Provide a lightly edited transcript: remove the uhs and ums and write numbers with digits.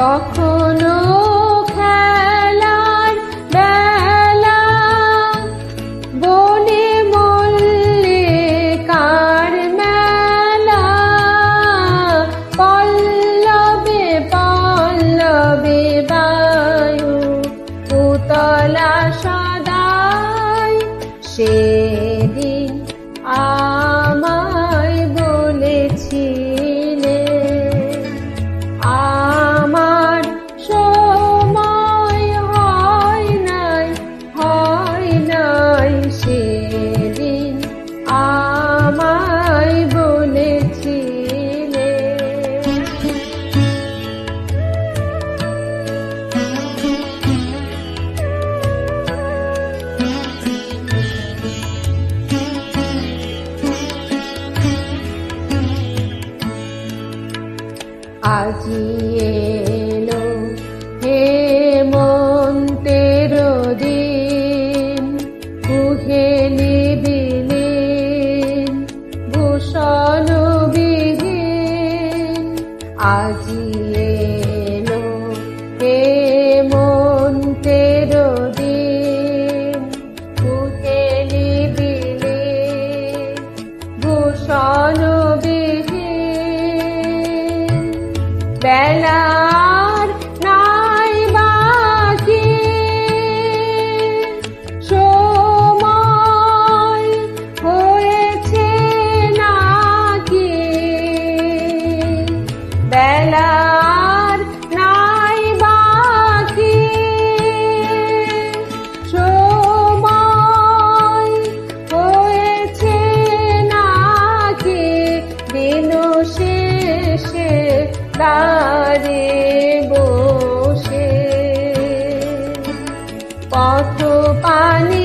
তখনো খেলার বেলা বনে মল্লিকার মেলা, পল্লবে পল্লবে বায়ু পুতলা সদাই। সেদিন আমায় বলেছিলে আমার সময় হয় নাই, সেদিন আমায় বলেছিলে। আজি এলো হেমন্তের দিন, কুহেলি বিলীন ভূষণ বিহীন। আজি এলো হেমন্তের দিন, কুহেলি বিলীন ভূষণ বিহীন। বেলার নাই বাকি, সময় হয়েছে নাকি। বেলার নাই বাকি, সময় হয়েছে নাকি। দিন শেষে দ্বারে বসে পথ পানি